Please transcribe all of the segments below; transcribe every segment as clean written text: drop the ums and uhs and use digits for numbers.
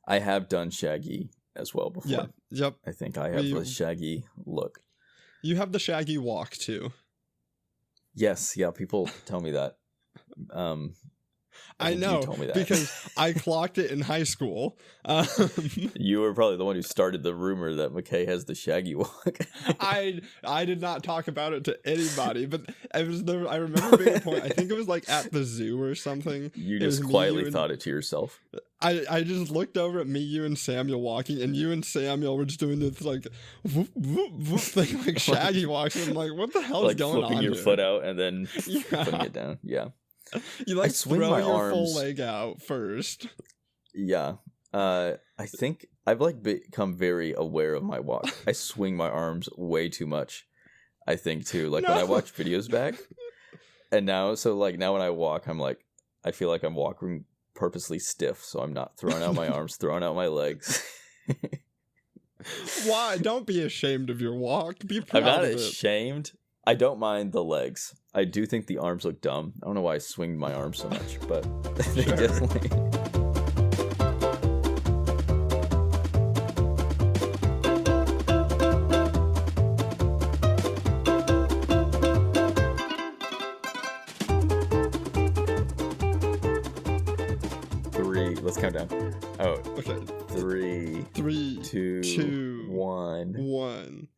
I have done shaggy as well before. Yeah. Yep. I think I have the shaggy look. You have the shaggy walk too. Yes. Yeah. People tell me that. I know, you told me that. because I clocked it in high school. You were probably the one who started the rumor that Mckay has the shaggy walk. I did not talk about it to anybody, but I remember being a point. I think it was like at the zoo or something. You just quietly thought it to yourself. I just looked over at me, you, and Samuel walking, and you and Samuel were just doing this like whoop, whoop, whoop thing, like shaggy walks. And I'm like, what the hell is going on? Like flipping your foot out and then Yeah. putting it down. Yeah. You like swing throw my your arms. full leg out first. Yeah. I think I've like become very aware of my walk. I swing my arms way too much. I think too. Like when I watch videos back, and now when I walk, I'm like, I feel like I'm walking purposely stiff, so I'm not throwing out my arms, throwing out my legs. Why? Don't be ashamed of your walk. Be proud I'm not of it. ashamed. I don't mind the legs. I do think the arms look dumb. I don't know why I swing my arms so much, but they definitely. Three. Let's count down. Oh, Okay. Three, 2, 1. 1.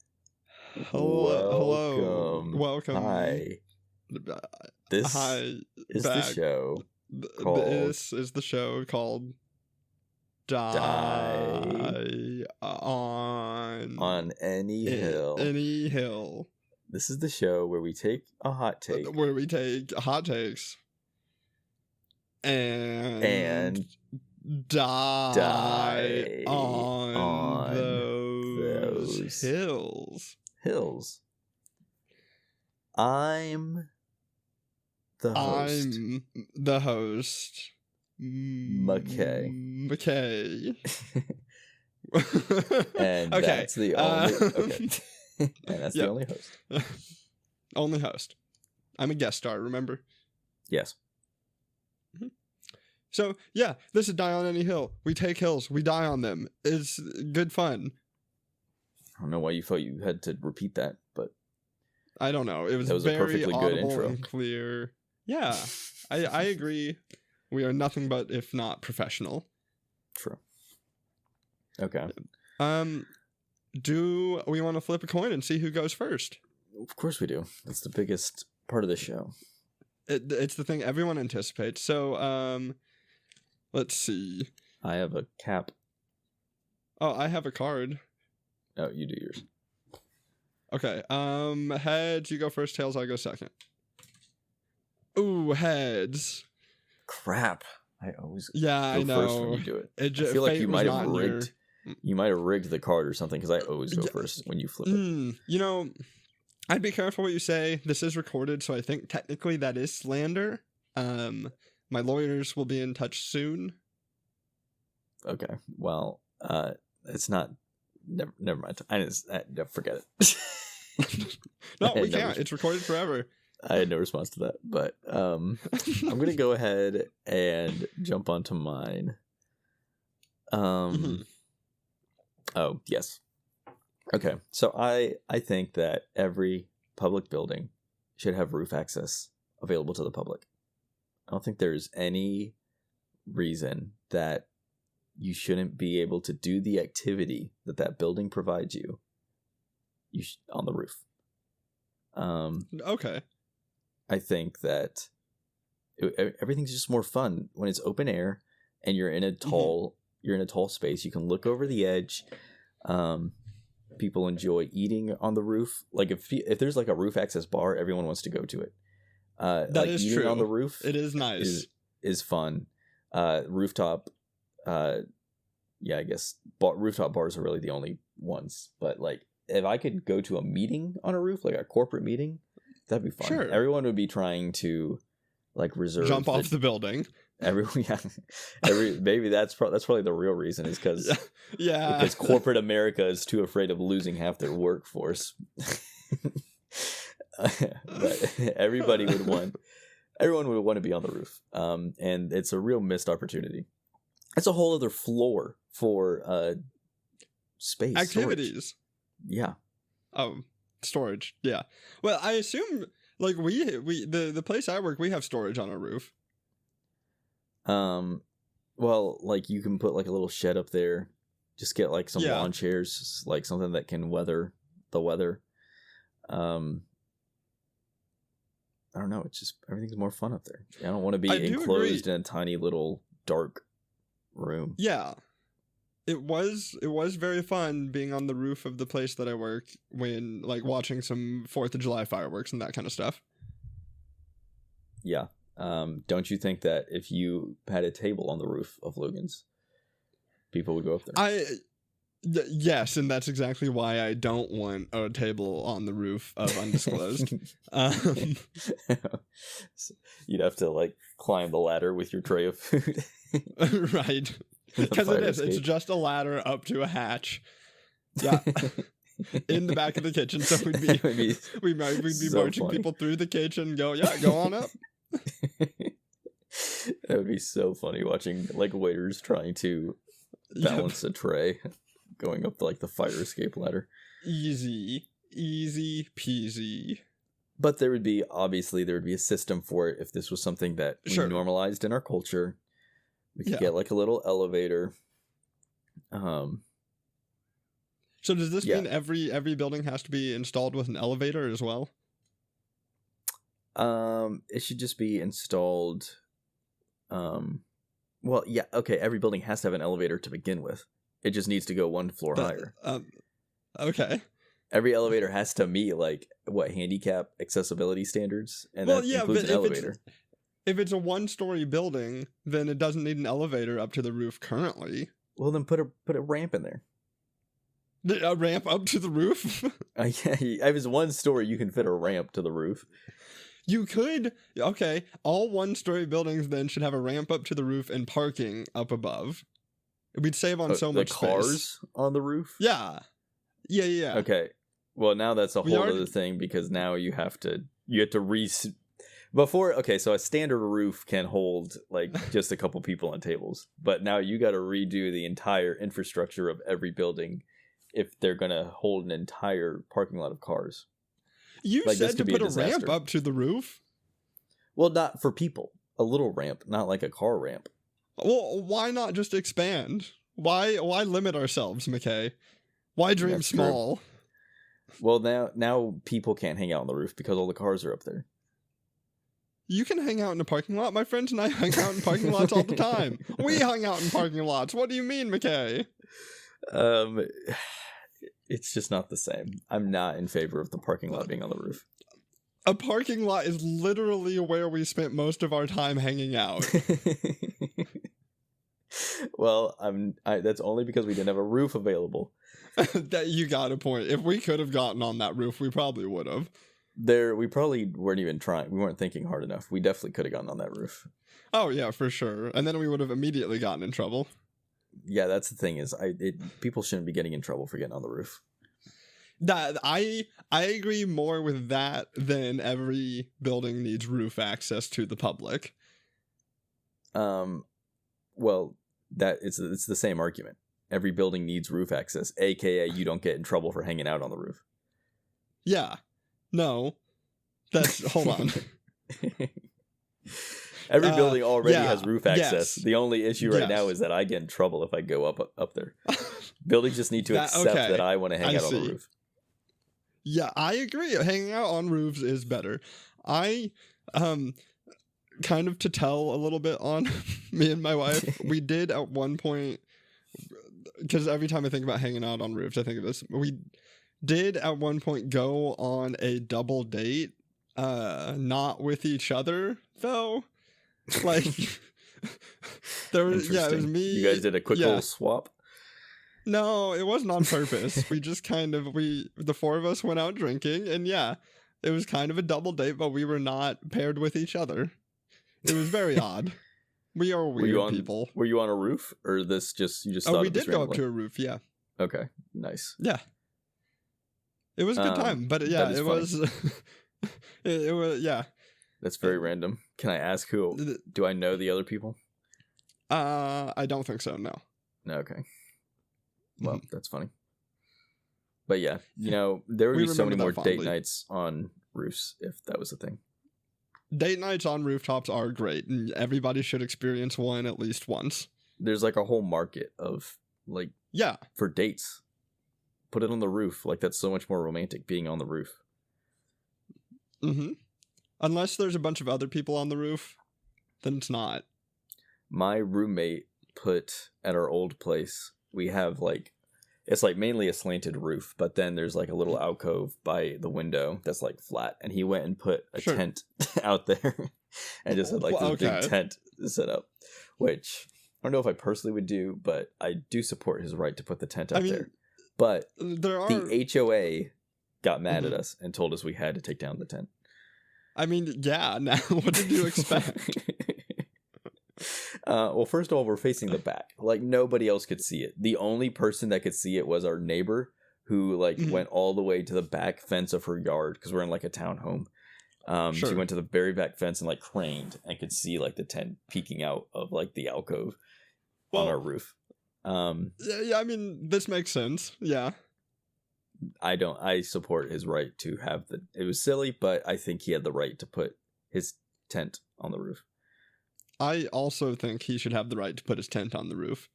Hello. Welcome. Hi. This is the show called... This is the show called Die on Any Hill. Any Hill. This is the show where we take a hot take. Where we take hot takes. And die on those hills. I'm the host. Mckay. And okay. That's the only okay. And that's the only host. Only host. I'm a guest star, remember? Yes. Mm-hmm. So, yeah, this is Die on Any Hill. We take hills. We die on them. It's good fun. I don't know why you felt you had to repeat that, but... I don't know. It was a very perfectly good audible intro. and clear. Yeah, I agree. We are nothing but, if not, professional. True. Okay. Do we want to flip a coin and see who goes first? Of course we do. That's the biggest part of the show. It's the thing everyone anticipates. So, let's see. I have a cap. Oh, I have a card. Oh, you do yours. Okay. Heads, you go first. Tails, I go second. Ooh, heads. Crap. I always I know. first when you do it. I feel like you might have rigged. You might have rigged the card or something, because I always go first when you flip it. You know, I'd be careful what you say. This is recorded, so I think technically that is slander. My lawyers will be in touch soon. Okay. Well, it's not. Never mind. I forget it. No, we can't. It's recorded forever. I had no response to that, but I'm gonna go ahead and jump onto mine. Oh yes. Okay, so I think that every public building should have roof access available to the public. I don't think there's any reason that you shouldn't be able to do the activity that building provides you. On the roof. Okay. I think that everything's just more fun when it's open air and you're in a tall space. You can look over the edge. People enjoy eating on the roof. Like if there's like a roof access bar, everyone wants to go to it. That like is eating true. on the roof. It is nice. Is fun. Rooftop. I guess rooftop bars are really the only ones. But like, if I could go to a meeting on a roof, like a corporate meeting, that'd be fun. Sure. Everyone would be trying to like jump off the building. Maybe that's probably the real reason, is because because corporate America is too afraid of losing half their workforce. But everyone would want to be on the roof, and it's a real missed opportunity. It's a whole other floor for space activities. Storage. Yeah. Oh, storage. Yeah. Well, I assume like the place I work, we have storage on our roof. Well, like you can put like a little shed up there. Just get like some Yeah. lawn chairs, like something that can weather the weather. I don't know. It's just everything's more fun up there. I don't want to be I do enclosed agree. in a tiny little dark room. Yeah. It was very fun being on the roof of the place that I work when like watching some 4th of July fireworks and that kind of stuff. Yeah. Don't you think that if you had a table on the roof of Logan's, people would go up there? Yes, and that's exactly why I don't want a table on the roof of Undisclosed. You'd have to like climb the ladder with your tray of food. Right. The Because fire it is. It's escape. just a ladder up to a hatch. Yeah. In the back of the kitchen. So we'd be we'd be So marching funny. people through the kitchen, go on up. That would be so funny watching like waiters trying to balance a tray going up like the fire escape ladder. Easy peasy. But there would be a system for it if this was something that we Sure. normalized in our culture. We could Yeah. get like a little elevator. So does this Yeah. mean every building has to be installed with an elevator as well? It should just be installed. Well, yeah, okay. Every building has to have an elevator to begin with. It just needs to go one floor higher. Okay. Every elevator has to meet like what handicap accessibility standards, and Well, that yeah, includes but an if it's- elevator. If it's a 1-story building, then it doesn't need an elevator up to the roof currently. Well, then put a ramp in there. A ramp up to the roof? Yeah, if it's 1 story, you can fit a ramp to the roof. You could. Okay, all 1-story buildings then should have a ramp up to the roof and parking up above. We'd save on so the much cars space. on the roof. Yeah. Okay. Well, now that's a We whole already- other thing because now you have to before. Okay, so a standard roof can hold like just a couple people on tables, but now you got to redo the entire infrastructure of every building if they're gonna hold an entire parking lot of cars. You Like, this said to could be a put a ramp disaster. up to the roof? Well, not for people. A little ramp, not like a car ramp. Well, why not just expand? Why limit ourselves, Mckay? Why dream That's true. small? Well, now people can't hang out on the roof because all the cars are up there. You can hang out in a parking lot. My friends and I hang out in parking lots all the time. We hung out in parking lots. What do you mean, Mckay? It's just not the same. I'm not in favor of the parking lot being on the roof. A parking lot is literally where we spent most of our time hanging out. Well, that's only because we didn't have a roof available. That you got a point. If we could have gotten on that roof, we probably would have. We probably weren't even trying. We weren't thinking hard enough. We definitely could have gotten on that roof. Oh yeah, for sure. And then we would have immediately gotten in trouble. Yeah, that's the thing is, people shouldn't be getting in trouble for getting on the roof. That I agree more with that than every building needs roof access to the public. Well, it's the same argument. Every building needs roof access, aka you don't get in trouble for hanging out on the roof. Yeah. No. That's hold on. Every building already yeah, has roof access. yes. The only issue right now Yes. is that I get in trouble if I go up there. Buildings just need to accept okay. that I want to hang I out on the see. roof. Yeah, I agree. Hanging out on roofs is better. I kind of to tell a little bit on me and my wife, we did at one point, because every time I think about hanging out on roofs, I think of this. We did at one point go on a double date, not with each other though. Like there was, yeah, it was Interesting. me. You guys did a quick yeah. little swap. No, it wasn't on purpose. We just the 4 of us went out drinking, and yeah, it was kind of a double date, but we were not paired with each other. It was very odd. We are weird people. Were you on a roof, or you just Oh, thought we of this did go up randomly? to a roof, yeah. Okay, nice. Yeah. It was a good time, but yeah, that is it funny. was it was yeah. That's very random. Can I ask who? Do I know the other people? I don't think so, no. No. Okay. Well, that's funny. But yeah, there would We be so many remember more that date fondly. nights on roofs if that was a thing. Date nights on rooftops are great, and everybody should experience one at least once. There's like a whole market of Yeah. for dates. Put it on the roof. Like, that's so much more romantic being on the roof. Mm-hmm. Unless there's a bunch of other people on the roof, then it's not. My roommate put at our old place, we have it's like mainly a slanted roof, but then there's like a little alcove by the window that's like flat, and he went and put a tent out there and just had like this big tent set up, which I don't know if I personally would do, but I do support his right to put the tent out there. But the HOA got mad at us and told us we had to take down the tent. I mean, yeah, now what did you expect? Well, first of all, we're facing the back. Like, nobody else could see it. The only person that could see it was our neighbor, who went all the way to the back fence of her yard, because we're in like a townhome. She went to the very back fence and like craned and could see like the tent peeking out of like the alcove on our roof. Yeah, I mean, this makes sense. Yeah. I support his right to have it was silly, but I think he had the right to put his tent on the roof. I also think he should have the right to put his tent on the roof.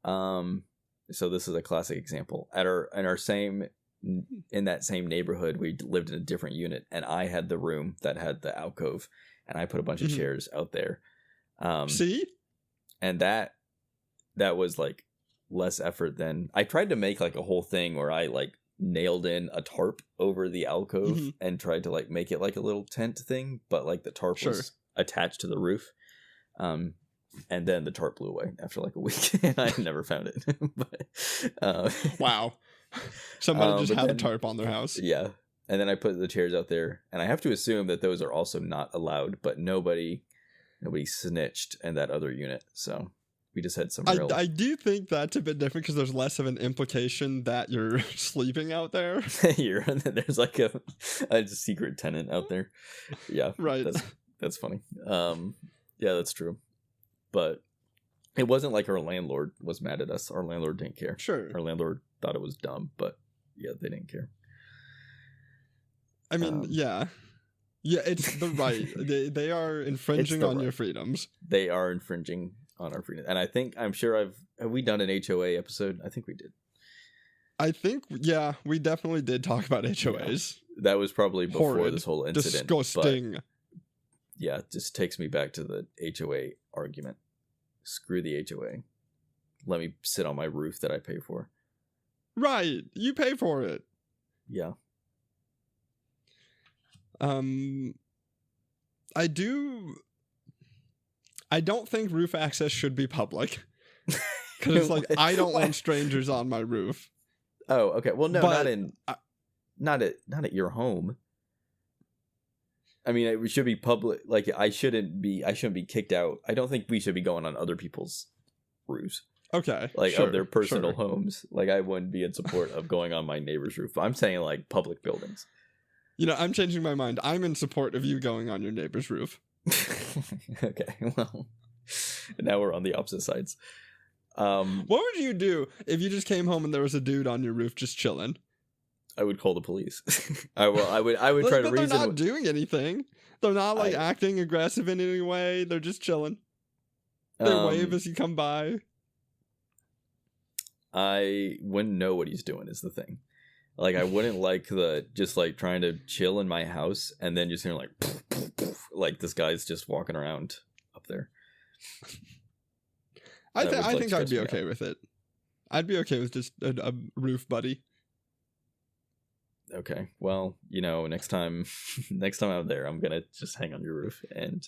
So this is a classic example. In that same neighborhood, we lived in a different unit, and I had the room that had the alcove, and I put a bunch of chairs out there. See? And that was like less effort than I tried to make like a whole thing where I like nailed in a tarp over the alcove and tried to like make it like a little tent thing, but like the tarp was attached to the roof. And then the tarp blew away after like a week, and I never found it. But, wow. Somebody just had a tarp on their house. Yeah. And then I put the chairs out there, and I have to assume that those are also not allowed, but nobody snitched in that other unit. So we just had some real... I do think that's a bit different because there's less of an implication that you're sleeping out there. There's like a secret tenant out there. Yeah. Right. That's funny. Yeah, that's true. But it wasn't like our landlord was mad at us. Our landlord didn't care. Sure. Our landlord thought it was dumb, but yeah, they didn't care. I mean, yeah. Yeah, it's the right. They are infringing on your freedoms. They are infringing on our freedom. And I'm sure have we done an HOA episode? I think we did. I think, yeah, we definitely did talk about HOAs. Yeah, that was probably before this whole incident. Disgusting. But yeah, it just takes me back to the HOA argument. Screw the HOA. Let me sit on my roof that I pay for. Right. You pay for it. Yeah. I don't think roof access should be public. Because it's like, I don't want strangers on my roof. Oh, okay. Well, no, not at your home. I mean, it should be public. Like, I shouldn't be kicked out. I don't think we should be going on other people's roofs. Okay. Like, of their personal homes. Like, I wouldn't be in support of going on my neighbor's roof. I'm saying, like, public buildings. I'm changing my mind. I'm in support of you going on your neighbor's roof. Okay, well, now we're on the opposite sides. What would you do if you just came home and there was a dude on your roof just chilling? I would call the police. I would try to reason. They're not doing anything. They're not like acting aggressive in any way. They're just chilling. They wave as you come by. I wouldn't know what he's doing is the thing. Like, I wouldn't like just like trying to chill in my house and then just hearing like poof, poof, poof, like this guy's just walking around up there. I think I'd be okay with it. I'd be okay with just a roof buddy. Okay, well, next time I'm there, I'm gonna just hang on your roof, and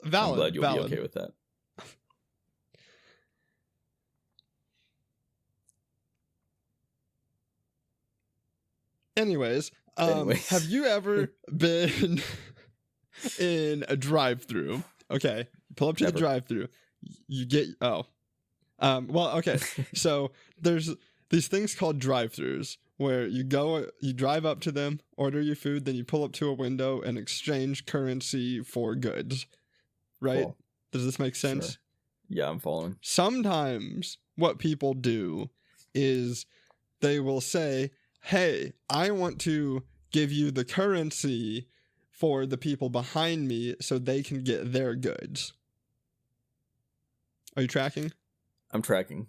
I'm glad you'll be okay with that. Anyways, have you ever been in a drive-through? Okay, pull up to the drive-through. You get well, okay. So there's these things called drive-throughs where you drive up to them, order your food, then you pull up to a window and exchange currency for goods. Right? Cool. Does this make sense? Sure. Yeah, I'm following. Sometimes what people do is they will say, hey, I want to give you the currency for the people behind me so they can get their goods. Are you tracking? I'm tracking.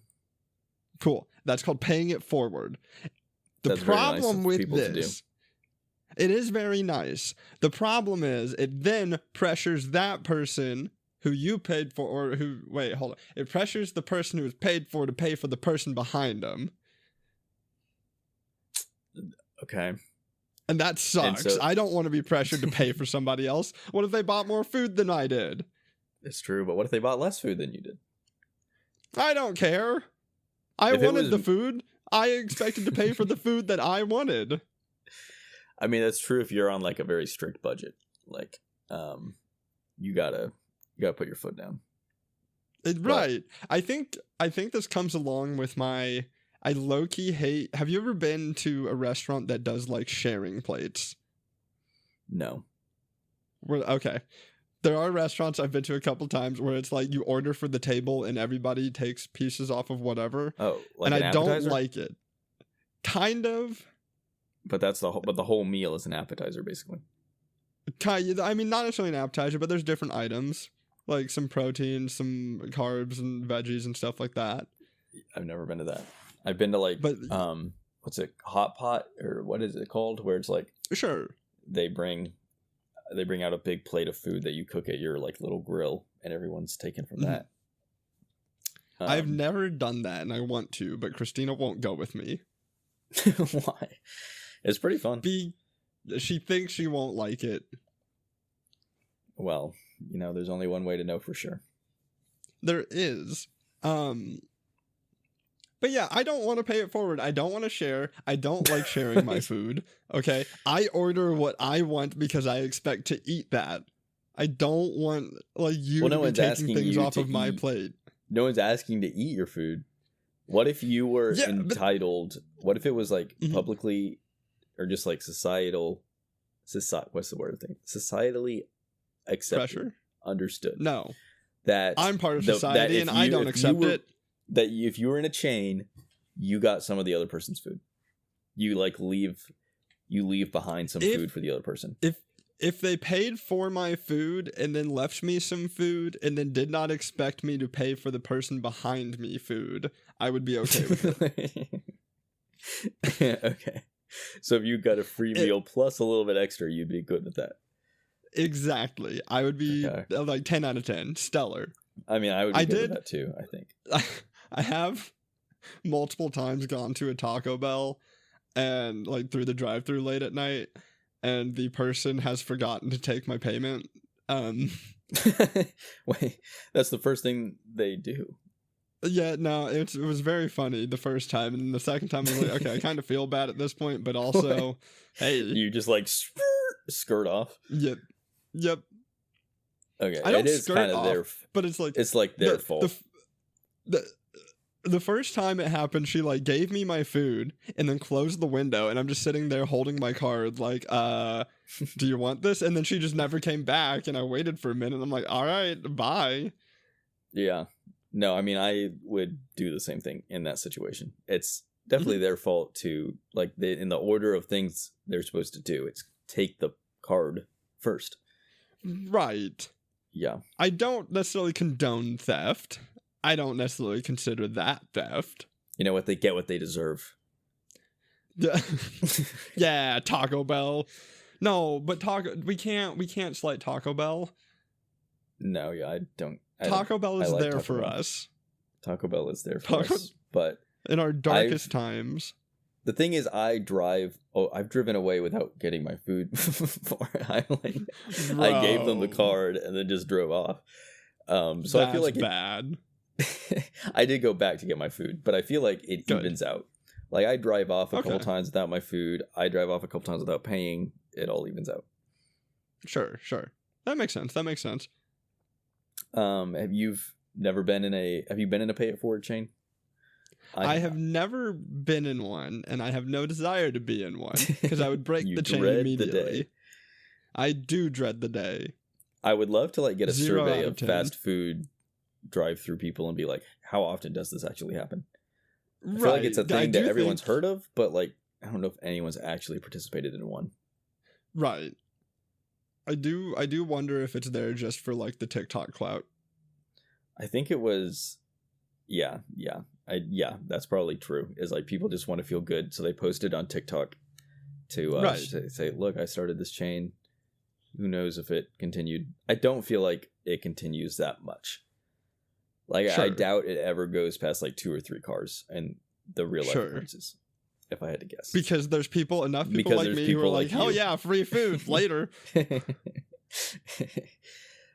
Cool. That's called paying it forward. The That's very nice problem of with people to do. this, it is very nice. The problem is it then pressures that person who you paid for, or who, wait, hold on. It pressures the person who was paid for to pay for the person behind them. Okay. And that sucks. And so, I don't want to be pressured to pay for somebody else. What if they bought more food than I did? it's true, but what if they bought less food than you did? I don't care. I If it wanted was- the food. I expected to pay for the food that I wanted. I mean, that's true if you're on like a very strict budget. Like, you gotta put your foot down. Right. I think this comes along with I low-key hate. Have you ever been to a restaurant that does like sharing plates? No. Okay. There are restaurants I've been to a couple times where it's like you order for the table and everybody takes pieces off of whatever. Oh, like and an I appetizer? don't like it. Kind of. But the whole meal is an appetizer, basically. I mean, not necessarily an appetizer, but there's different items. Like some protein, some carbs and veggies and stuff like that. I've never been to that. I've been to like, But what's it, hot pot, or what is it called? Where it's like sure. they bring out a big plate of food that you cook at your like little grill, and everyone's taken from that. I've never done that, and I want to, but Christina won't go with me. Why? It's pretty fun. She thinks she won't like it. Well, there's only one way to know for sure. There is. But yeah, I don't want to pay it forward. I don't want to share. I don't like sharing my food. Okay? I order what I want because I expect to eat that. I don't want you to be taking things off of my plate. No one's asking to eat your food. What if you were entitled? What if it was like publicly, or just like what's the word thing? Societally accepted, Pressure? Understood. No, that I'm part of society and I don't accept it. That if you were in a chain, you got some of the other person's food. You leave behind some food for the other person. If they paid for my food and then left me some food and then did not expect me to pay for the person behind me food, I would be okay with it. Okay. So if you got a free meal plus a little bit extra, you'd be good with that. Exactly. I would be like 10 out of 10. Stellar. I mean, I would be good with that too, I think. I have multiple times gone to a Taco Bell and like through the drive-thru late at night, and the person has forgotten to take my payment. Wait, that's the first thing they do. Yeah, no, it was very funny the first time, and the second time I was like, okay, I kind of feel bad at this point, but also, hey, you just like skirt off. Yep. Okay, I don't it is skirt off, but it's like their fault. The first time it happened, she like gave me my food and then closed the window, and I'm just sitting there holding my card like, do you want this? And then she just never came back, and I waited for a minute, and I'm like, all right, bye. Yeah. No, I mean, I would do the same thing in that situation. It's definitely their fault to, like, in the order of things they're supposed to do, it's take the card first. Right. Yeah. I don't necessarily condone theft. I don't necessarily consider that theft. You know what? They get what they deserve. Yeah, Taco Bell. No, but we can't slight Taco Bell. No, yeah, I don't. Taco Bell is there for us. Taco Bell is there for us, but in our darkest times. The thing is, I've driven away without getting my food before. I gave them the card and then just drove off. So I feel like bad. I did go back to get my food, but I feel like it evens out. Like, I drive off a couple times without my food. I drive off a couple times without paying. It all evens out. Sure. That makes sense. Have you been in a pay it forward chain? I have never been in one, and I have no desire to be in one because I would break the chain immediately. I do dread the day. I would love to like get a 0 survey out of fast food drive-through people and be like, how often does this actually happen? I feel like it's a I thing do that everyone's think- heard of, but like I don't know if anyone's actually participated in one. Right. I do wonder if it's there just for like the TikTok clout. I think it was, yeah, that's probably true. Is like people just want to feel good, so they posted on TikTok to Right. say, "Look, I started this chain. Who knows if it continued?" I don't feel like it continues that much. Like I Sure. doubt it ever goes past like 2 or 3 cars and the real life Sure. occurrences. If I had to guess, Because there's enough people Because like there's me who are people like, like hell you. yeah, free food later.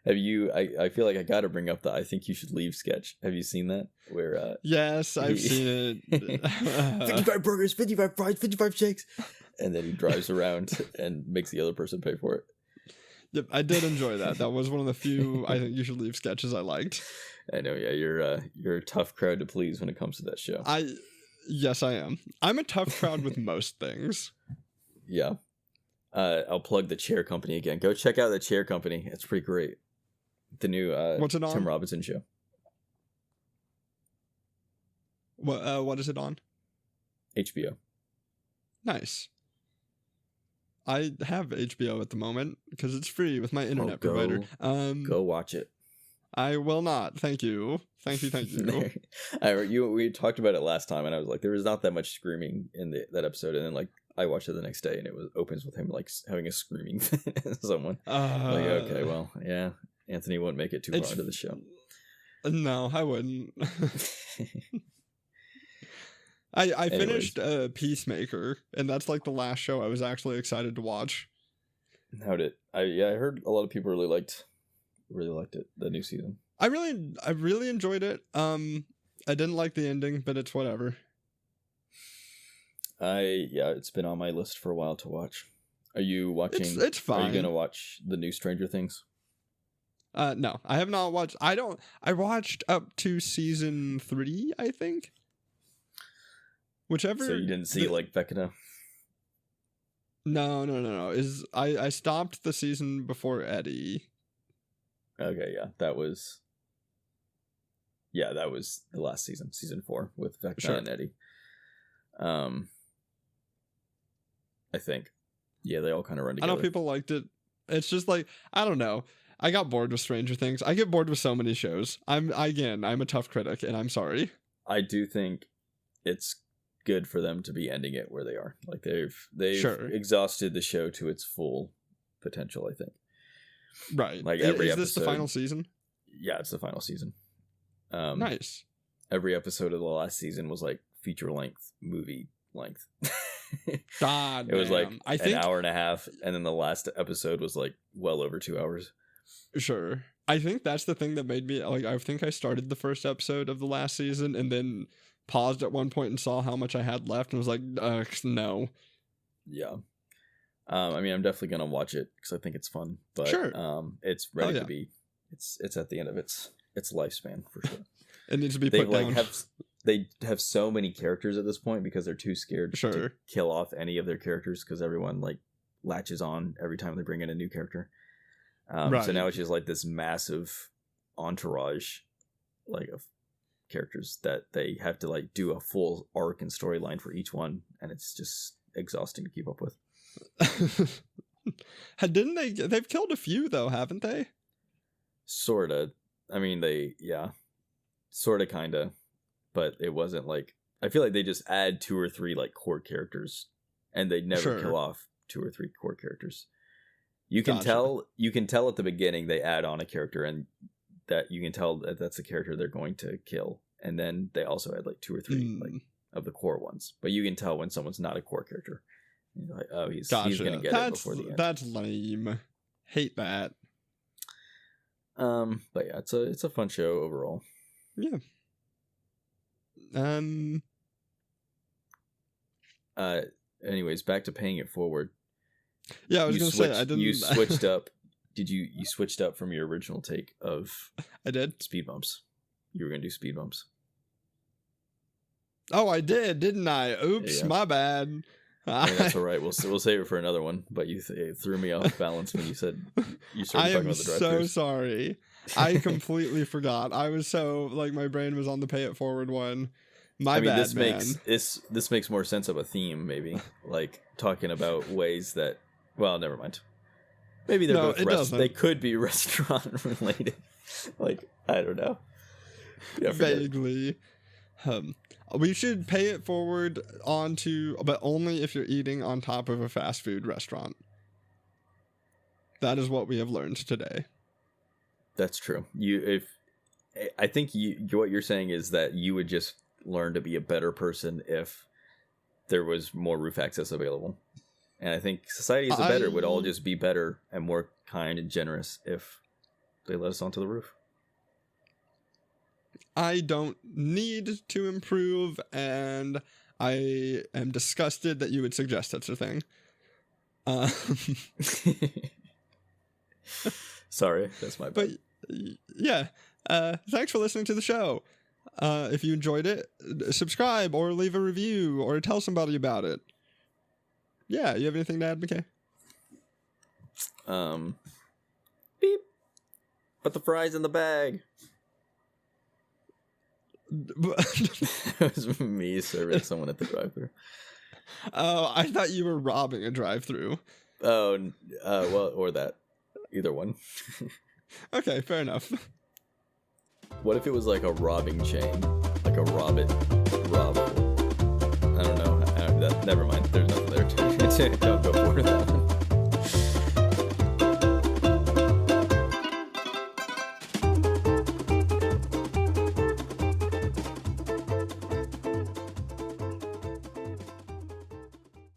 Have you? I feel like I got to bring up the "I think you should leave" sketch. Have you seen that? Where Yes, I've seen it. 55 burgers, 55 fries, 55 shakes, and then he drives around and makes the other person pay for it. Yep, I did enjoy that. That was one of the few I think you should leave sketches I liked. I know, yeah, you're a tough crowd to please when it comes to that show. Yes, I am. I'm a tough crowd with most things. Yeah. I'll plug the Chair Company again. Go check out the Chair Company. It's pretty great. The new What's it on? Tim Robinson show. What is it on? HBO. Nice. I have HBO at the moment because it's free with my internet provider. Go watch it. I will not. Thank you. Thank you. We talked about it last time, and I was like, there was not that much screaming in that episode, and then like I watched it the next day, and it opens with him like having a screaming fit at someone. Like, okay, well, yeah, Anthony won't make it too far into the show. No, I wouldn't. I finished Peacemaker, and that's like the last show I was actually excited to watch. How did I heard a lot of people really liked it, the new season. I really enjoyed it. I didn't like the ending, but it's whatever. It's been on my list for a while to watch. Are you watching? It's fine. Are you gonna watch the new Stranger Things? No, I have not watched. I watched up to season 3, I think. Whichever. So you didn't see like Vecna? No. I stopped the season before Eddie. Okay, yeah, that was the last season, season 4 with Vecna and Eddie. I think, yeah, they all kind of run together. I know people liked it. It's just like, I don't know. I got bored with Stranger Things. I get bored with so many shows. I'm a tough critic, and I'm sorry. I do think it's good for them to be ending it where they are. Like they've exhausted the show to its full potential, I think. Right. Like every episode. Is this the final season? Yeah, it's the final season. Nice. Every episode of the last season was like feature length, movie length. God, it was like I think an hour and a half, and then the last episode was like well over 2 hours. Sure. I think that's the thing that made me like. I think I started the first episode of the last season and then paused at one point and saw how much I had left and was like, no. Yeah. I mean, I'm definitely gonna watch it because I think it's fun. But it's ready to be. It's at the end of its lifespan for sure. It needs to be put down. They have so many characters at this point because they're too scared to kill off any of their characters because everyone like latches on every time they bring in a new character. So now it's just like this massive entourage, like of characters that they have to like do a full arc and storyline for each one, and it's just exhausting to keep up with. They've killed a few though, haven't they? Sorta. I mean, sorta, kinda, but it wasn't like, I feel like they just add 2 or 3 like core characters, and they never kill off 2 or 3 core characters. You can tell at the beginning they add on a character, and that you can tell that that's a character they're going to kill, and then they also add like 2 or 3 like of the core ones. But you can tell when someone's not a core character. You're like, oh, he's gonna get it before the end. That's lame. Hate that. But yeah, it's a fun show overall. Yeah. Anyways, back to paying it forward. Yeah, I was gonna say I didn't. You switched up. You switched up from your original take of? I did. Speed bumps. You were gonna do speed bumps. Oh, I did, didn't I? Oops, my bad. I mean, that's all right. We'll save it for another one. But you threw me off balance when you said you started talking about the drive-thrus. I am so sorry. I completely forgot. I was so like my brain was on the pay it forward one, My bad, this man. makes this makes more sense of a theme, maybe, like talking about ways that. Well, never mind. Maybe they're both they could be restaurant related. Like, I don't know. Yeah, vaguely. We should pay it forward but only if you're eating on top of a fast food restaurant. That is what we have learned today. That's true. I think what you're saying is that you would just learn to be a better person if there was more roof access available. And I think society as a better would all just be better and more kind and generous if they let us onto the roof. I don't need to improve, and I am disgusted that you would suggest such a thing. Sorry, that's my bad. But yeah, thanks for listening to the show. If you enjoyed it, subscribe or leave a review or tell somebody about it. Yeah, you have anything to add, Mckay? Beep. Put the fries in the bag. It was me serving someone at the drive-thru. Oh, I thought you were robbing a drive-thru. Oh, well, or that. Either one. Okay, fair enough. What if it was like a robbing chain? Like a rob. I don't know. Never mind. There's nothing there. Don't go for that one.